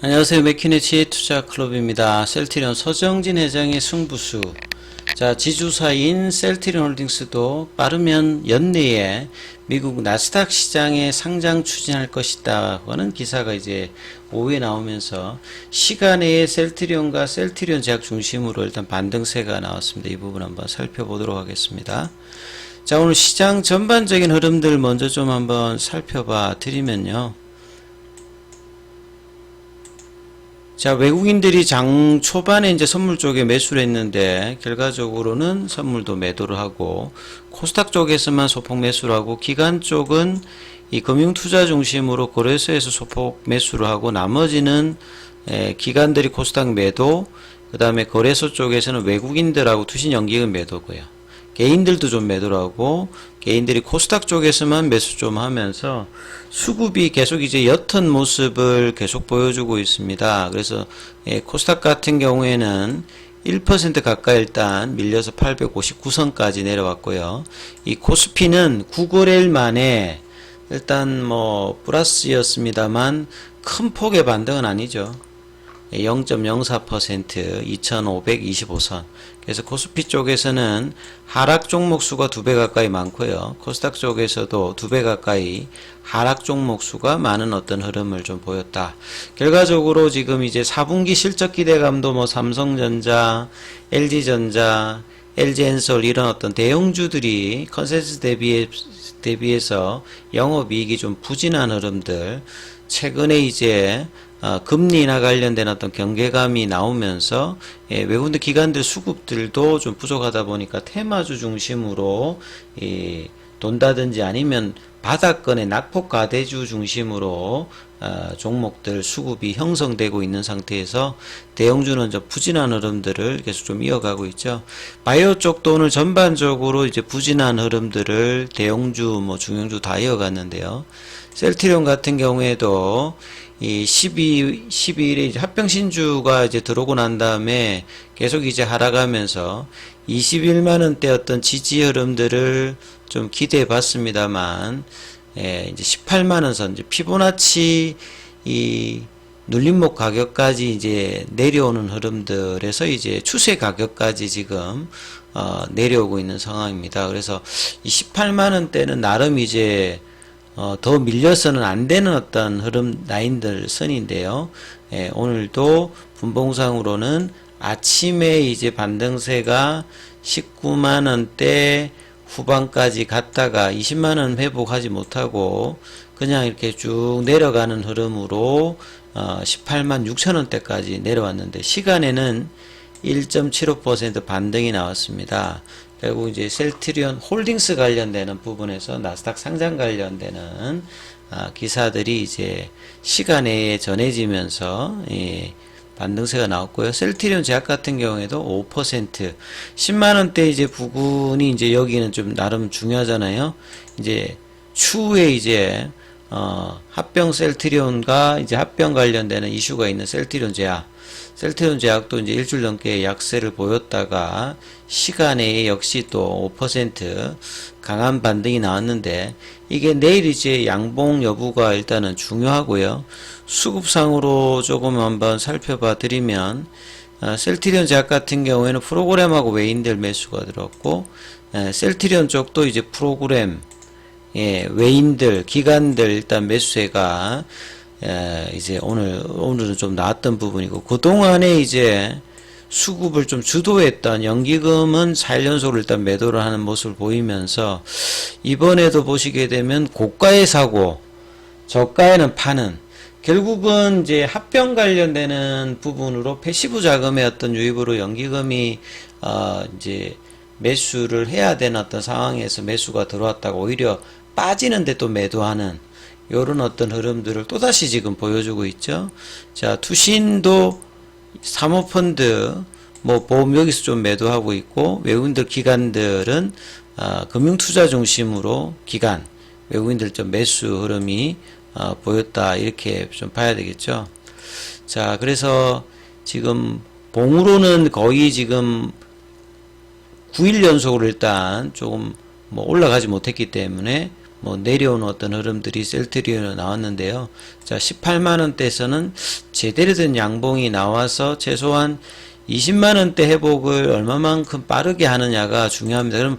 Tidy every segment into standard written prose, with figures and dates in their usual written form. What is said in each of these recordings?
안녕하세요. 맥키네치의 투자클럽입니다. 셀트리온 서정진 회장의 승부수. 자, 지주사인 셀트리온 홀딩스도 빠르면 연내에 미국 나스닥 시장에 상장 추진할 것이다 하는 기사가 이제 오후에 나오면서 시간외에 셀트리온과 셀트리온 제약 중심으로 일단 반등세가 나왔습니다. 이 부분 한번 살펴보도록 하겠습니다. 자, 오늘 시장 전반적인 흐름들 먼저 좀 한번 살펴봐 드리면요. 자, 외국인들이 장 초반에 이제 선물 쪽에 매수를 했는데 결과적으로는 선물도 매도를 하고 코스닥 쪽에서만 소폭 매수를 하고 기관 쪽은 이 금융투자 중심으로 거래소에서 소폭 매수를 하고 나머지는 기관들이 코스닥 매도, 그 다음에 거래소 쪽에서는 외국인들하고 투신 연기금 매도고요. 개인들도 좀 매도를 하고 개인들이 코스닥 쪽에서만 매수 좀 하면서 수급이 계속 이제 옅은 모습을 계속 보여주고 있습니다. 그래서 코스닥 같은 경우에는 1% 가까이 일단 밀려서 859선까지 내려왔고요. 이 코스피는 9거래일 만에 일단 뭐 플러스였습니다만 큰 폭의 반등은 아니죠. 0.04% 2525선. 그래서 코스피 쪽에서는 하락 종목 수가 2배 가까이 많고요. 코스닥 쪽에서도 2배 가까이 하락 종목 수가 많은 어떤 흐름을 좀 보였다. 결과적으로 지금 이제 4분기 실적 기대감도 뭐 삼성전자, LG전자, LG엔솔 이런 어떤 대형주들이 컨센서스 대비해서 영업이익이 좀 부진한 흐름들, 최근에 이제 금리 인하 관련된 어떤 경계감이 나오면서 외국인들 기관들 수급들도 좀 부족하다 보니까 테마주 중심으로 돈다든지 아니면 바닥권의 낙폭 과대주 중심으로 종목들 수급이 형성되고 있는 상태에서 대형주는 좀 부진한 흐름들을 계속 좀 이어가고 있죠. 바이오 쪽도 오늘 전반적으로 이제 부진한 흐름들을 대형주 뭐 중형주 다 이어갔는데요. 셀트리온 같은 경우에도 이 12일에 이제 합병신주가 이제 들어오고 난 다음에 계속 이제 하락하면서 21만원대 어떤 지지 흐름들을 좀 기대해 봤습니다만, 이제 18만원 선, 이제 피보나치 이 눌림목 가격까지 이제 내려오는 흐름들에서 이제 추세 가격까지 지금, 내려오고 있는 상황입니다. 그래서 이 18만원대는 나름 이제 더 밀려서는 안 되는 어떤 흐름 라인들 선인데요. 오늘도 분봉상으로는 아침에 이제 반등세가 19만원대 후반까지 갔다가 20만원 회복하지 못하고 그냥 이렇게 쭉 내려가는 흐름으로 18만 6천원대까지 내려왔는데 시간에는 1.75% 반등이 나왔습니다. 결국 이제 셀트리온 홀딩스 관련되는 부분에서 나스닥 상장 관련되는 기사들이 이제 시간에 전해지면서 반등세가 나왔고요. 셀트리온 제약 같은 경우에도 5% 10만원대 이제 부근이 이제 여기는 좀 나름 중요하잖아요. 이제 추후에 이제 합병 셀트리온과 이제 합병 관련되는 이슈가 있는 셀트리온 제약도 이제 일주일 넘게 약세를 보였다가 시간에 역시 또 5% 강한 반등이 나왔는데 이게 내일 이제 양봉 여부가 일단은 중요하고요. 수급상으로 조금 한번 살펴봐 드리면 셀트리온 제약 같은 경우에는 프로그램하고 외인들 매수가 들었고 셀트리온 쪽도 이제 프로그램 외인들 기관들 일단 매수세가 이제 오늘은 좀 나왔던 부분이고, 그동안에 이제 수급을 좀 주도했던 연기금은 4일 연속으로 일단 매도를 하는 모습을 보이면서, 이번에도 보시게 되면 고가에 사고, 저가에는 파는, 결국은 이제 합병 관련되는 부분으로 패시브 자금의 어떤 유입으로 연기금이, 이제 매수를 해야 되는 어떤 상황에서 매수가 들어왔다가 오히려 빠지는데 또 매도하는, 요런 어떤 흐름들을 또다시 지금 보여주고 있죠. 자, 투신도 사모펀드, 뭐 보험 여기서 좀 매도하고 있고, 외국인들 기관들은 금융투자 중심으로 기관, 외국인들 좀 매수 흐름이 보였다, 이렇게 좀 봐야 되겠죠. 자, 그래서 지금 봉으로는 거의 지금 9일 연속으로 일단 조금 뭐 올라가지 못했기 때문에 뭐 내려오는 어떤 흐름들이 셀트리온에 나왔는데요. 자, 18만원대에서는 제대로 된 양봉이 나와서 최소한 20만원대 회복을 얼마만큼 빠르게 하느냐가 중요합니다. 그럼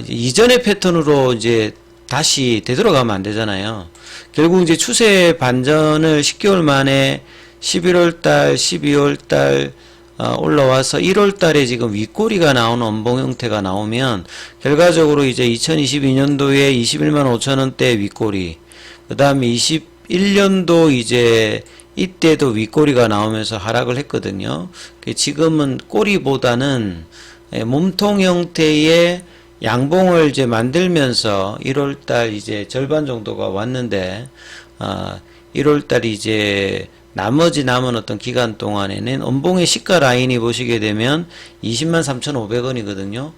이전의 패턴으로 이제 다시 되돌아가면 안 되잖아요. 결국 이제 추세 반전을 10개월 만에 11월달, 12월달 올라와서 1월달에 지금 윗꼬리가 나오는 원봉 형태가 나오면 결과적으로 이제 2022년도에 21만 5천원대 윗꼬리, 그 다음에 21년도 이제 이때도 윗꼬리가 나오면서 하락을 했거든요. 지금은 꼬리보다는 몸통 형태의 양봉을 이제 만들면서 1월달 이제 절반 정도가 왔는데 1월달 이제 나머지 남은 어떤 기간 동안에는 원봉의 시가 라인이 보시게 되면 20만 3,500원이거든요.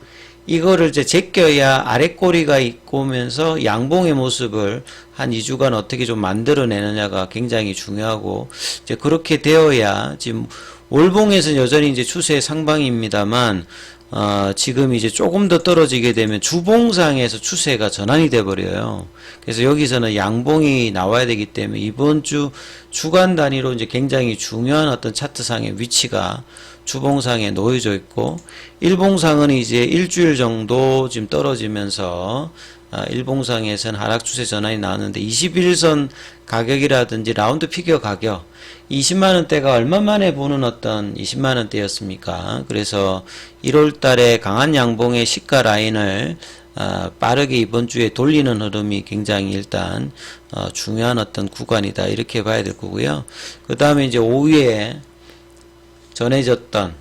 이거를 이제 제껴야 아래 꼬리가 있고 오면서 양봉의 모습을 한 2주간 어떻게 좀 만들어내느냐가 굉장히 중요하고, 이제 그렇게 되어야 지금 월봉에서는 여전히 이제 추세 상방입니다만, 지금 이제 조금 더 떨어지게 되면 주봉상에서 추세가 전환이 돼 버려요. 그래서 여기서는 양봉이 나와야 되기 때문에 이번 주 주간 단위로 이제 굉장히 중요한 어떤 차트상의 위치가 주봉상에 놓여져 있고, 일봉상은 이제 일주일 정도 지금 떨어지면서 일봉상에서는 하락 추세 전환이 나왔는데 21선 가격이라든지 라운드 피겨 가격 20만원대가 얼마 만에 보는 어떤 20만원대였습니까? 그래서 1월달에 강한 양봉의 시가 라인을 빠르게 이번 주에 돌리는 흐름이 굉장히 일단 중요한 어떤 구간이다 이렇게 봐야 될 거고요. 그 다음에 이제 오후에 전해졌던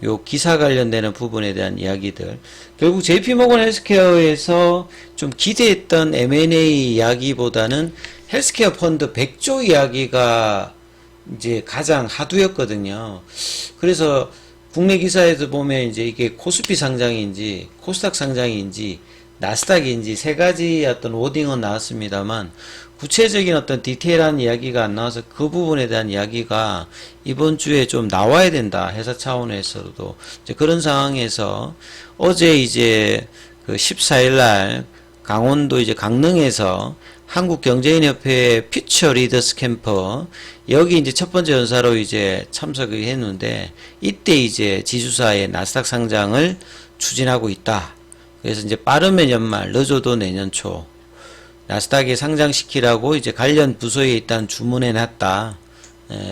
요 기사 관련되는 부분에 대한 이야기들, 결국 JP모건 헬스케어에서 좀 기대했던 M&A 이야기보다는 헬스케어 펀드 100조 이야기가 이제 가장 하두였거든요. 그래서 국내 기사에도 보면 이제 이게 코스피 상장인지 코스닥 상장인지 나스닥인지 세 가지 어떤 워딩은 나왔습니다만 구체적인 어떤 디테일한 이야기가 안 나와서 그 부분에 대한 이야기가 이번 주에 좀 나와야 된다. 회사 차원에서도. 이제 그런 상황에서 어제 이제 그 14일 날 강원도 이제 강릉에서 한국경제인협회 퓨처 리더스 캠프, 여기 이제 첫 번째 연사로 이제 참석을 했는데, 이때 이제 지주사의 나스닥 상장을 추진하고 있다. 그래서 이제 빠르면 연말, 늦어도 내년 초 나스닥에 상장시키라고 이제 관련 부서에 일단 주문해 놨다.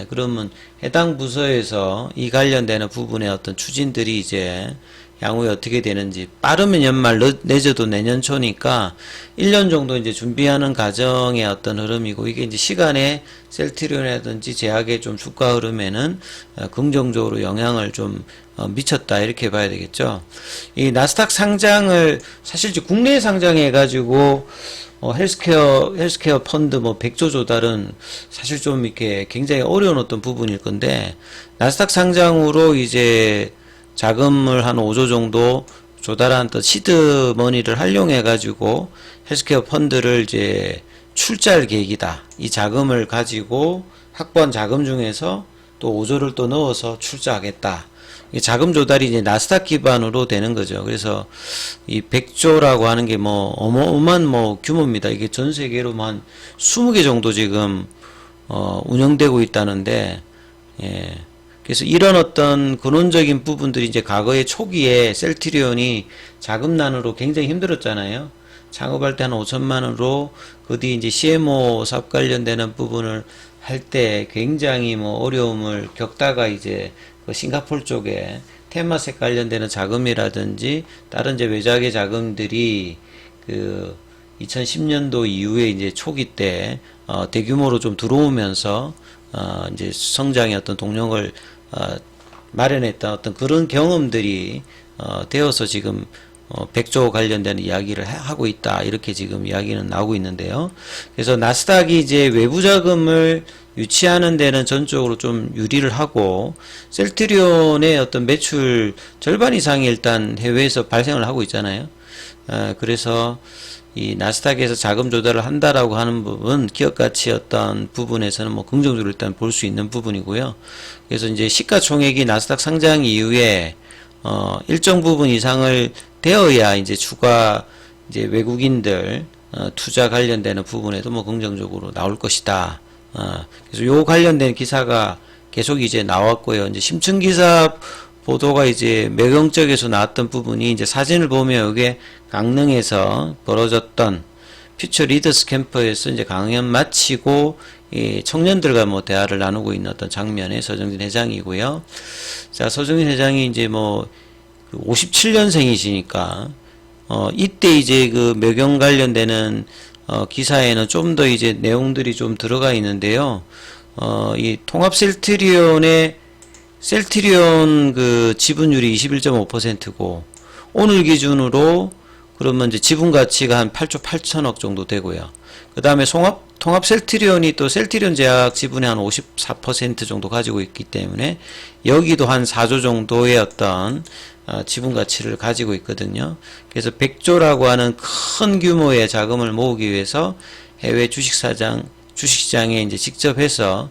그러면 해당 부서에서 이 관련되는 부분의 어떤 추진들이 이제 향후에 어떻게 되는지, 빠르면 연말, 늦어도 내년 초니까 1년 정도 이제 준비하는 과정의 어떤 흐름이고, 이게 이제 시간에 셀트리온이라든지 제약의 좀 주가 흐름에는 긍정적으로 영향을 좀 미쳤다 이렇게 봐야 되겠죠. 이 나스닥 상장을 사실 이제 국내에 상장해가지고 헬스케어 펀드 뭐 100조 조달은 사실 좀 이렇게 굉장히 어려운 어떤 부분일 건데, 나스닥 상장으로 이제 자금을 한 5조 정도 조달한 또 시드 머니를 활용해 가지고 헬스케어 펀드를 이제 출자할 계획이다. 이 자금을 가지고 확보한 자금 중에서 또 5조를 또 넣어서 출자하겠다. 자금 조달이 이제 나스닥 기반으로 되는 거죠. 그래서 이 100조라고 하는 게 뭐 어마어마한 뭐 규모입니다. 이게 전 세계로 한 20개 정도 지금 운영되고 있다는데, 그래서 이런 어떤 근원적인 부분들이 이제 과거의 초기에 셀트리온이 자금난으로 굉장히 힘들었잖아요. 창업할 때 한 5천만 원으로 그 뒤 이제 CMO 사업 관련되는 부분을 할 때 굉장히 뭐 어려움을 겪다가 이제 그 싱가포르 쪽에 테마색 관련되는 자금이라든지 다른 이제 외작의 자금들이 그 2010년도 이후에 이제 초기 때 대규모로 좀 들어오면서 이제 성장의 어떤 동력을 마련했던 어떤 그런 경험들이 되어서 지금 100조 관련되는 이야기를 하고 있다. 이렇게 지금 이야기는 나오고 있는데요. 그래서 나스닥이 이제 외부 자금을 유치하는 데는 전적으로 좀 유리를 하고, 셀트리온의 어떤 매출 절반 이상이 일단 해외에서 발생을 하고 있잖아요. 그래서 이 나스닥에서 자금 조달을 한다라고 하는 부분, 기업 가치 어떤 부분에서는 뭐 긍정적으로 일단 볼 수 있는 부분이고요. 그래서 이제 시가총액이 나스닥 상장 이후에 일정 부분 이상을 되어야 이제 추가 이제 외국인들 투자 관련되는 부분에도 뭐 긍정적으로 나올 것이다. 그래서 요 관련된 기사가 계속 이제 나왔고요. 이제 심층 기사 보도가 이제 매경 쪽에서 나왔던 부분이 이제 사진을 보면 이게 강릉에서 벌어졌던 퓨처 리더스 캠프에서 이제 강연 마치고 이 청년들과 뭐 대화를 나누고 있는 어떤 장면의 서정진 회장이고요. 자, 서정진 회장이 이제 뭐 57년생이시니까 이때 이제 그 매경 관련되는 기사에는 좀 더 이제 내용들이 좀 들어가 있는데요. 이 통합 셀트리온 그 지분율이 21.5%고 오늘 기준으로 그러면 이제 지분 가치가 한 8조 8천억 정도 되고요. 그 다음에 통합 셀트리온이 또 셀트리온 제약 지분의 한 54% 정도 가지고 있기 때문에 여기도 한 4조 정도의 어떤 지분 가치를 가지고 있거든요. 그래서 100조라고 하는 큰 규모의 자금을 모으기 위해서 해외 주식시장에 이제 직접 해서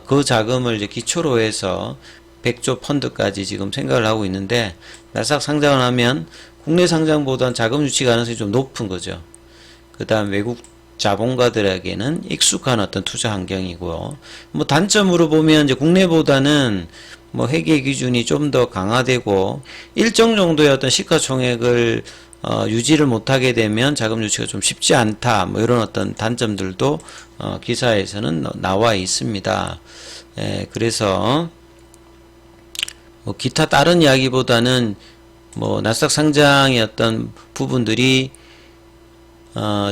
그 자금을 이제 기초로 해서 100조 펀드까지 지금 생각을 하고 있는데 나스닥 상장을 하면 국내 상장보다는 자금 유치 가능성이 좀 높은 거죠. 그 다음 외국 자본가들에게는 익숙한 어떤 투자 환경이고요. 뭐 단점으로 보면 이제 국내보다는 뭐 회계 기준이 좀 더 강화되고 일정 정도의 어떤 시가총액을 유지를 못하게 되면 자금 유치가 좀 쉽지 않다. 뭐 이런 어떤 단점들도 기사에서는 나와 있습니다. 그래서 뭐 기타 다른 이야기보다는 뭐 나스닥 상장의 어떤 부분들이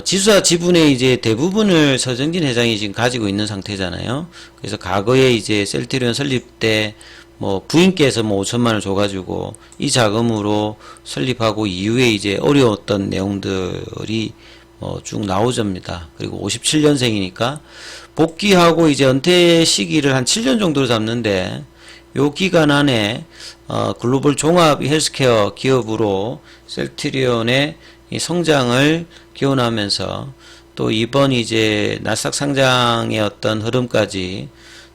지수와 지분의 이제 대부분을 서정진 회장이 지금 가지고 있는 상태잖아요. 그래서 과거에 이제 셀트리온 설립 때 뭐 부인께서 뭐 5천만 원을 줘가지고 이 자금으로 설립하고 이후에 이제 어려웠던 내용들이 쭉 나오접니다. 그리고 57년생이니까 복귀하고 이제 은퇴 시기를 한 7년 정도로 잡는데 요 기간 안에 글로벌 종합 헬스케어 기업으로 셀트리온의 이 성장을 기원하면서 또 이번 이제 나스닥 상장의 어떤 흐름까지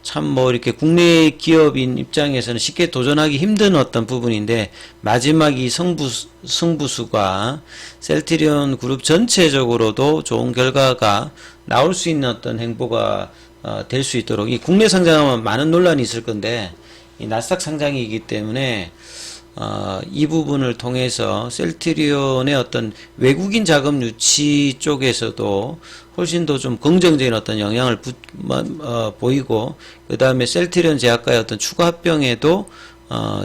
참 뭐 이렇게 국내 기업인 입장에서는 쉽게 도전하기 힘든 어떤 부분인데 마지막 이 승부수가 셀트리온 그룹 전체적으로도 좋은 결과가 나올 수 있는 어떤 행보가 될 수 있도록 이 국내 상장하면 많은 논란이 있을 건데 이 나스닥 상장이기 때문에 이 부분을 통해서 셀트리온의 어떤 외국인 자금 유치 쪽에서도 훨씬 더 좀 긍정적인 어떤 영향을 보이고 그 다음에 셀트리온 제약과의 어떤 추가 합병에도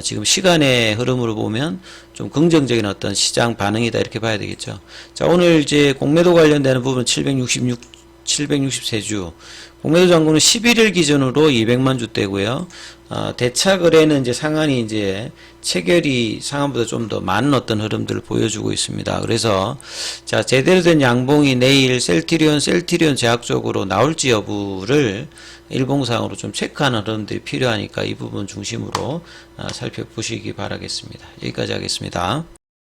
지금 시간의 흐름으로 보면 좀 긍정적인 어떤 시장 반응이다 이렇게 봐야 되겠죠. 자, 오늘 이제 공매도 관련되는 부분 763주 공매도 잔고는 11일 기준으로 200만 주대고요. 대차 거래는 이제 상한이 이제 체결이 상한보다 좀 더 많은 어떤 흐름들을 보여주고 있습니다. 그래서 자, 제대로 된 양봉이 내일 셀트리온 제약 쪽으로 나올지 여부를 일봉상으로 좀 체크하는 흐름들이 필요하니까 이 부분 중심으로 살펴보시기 바라겠습니다. 여기까지 하겠습니다.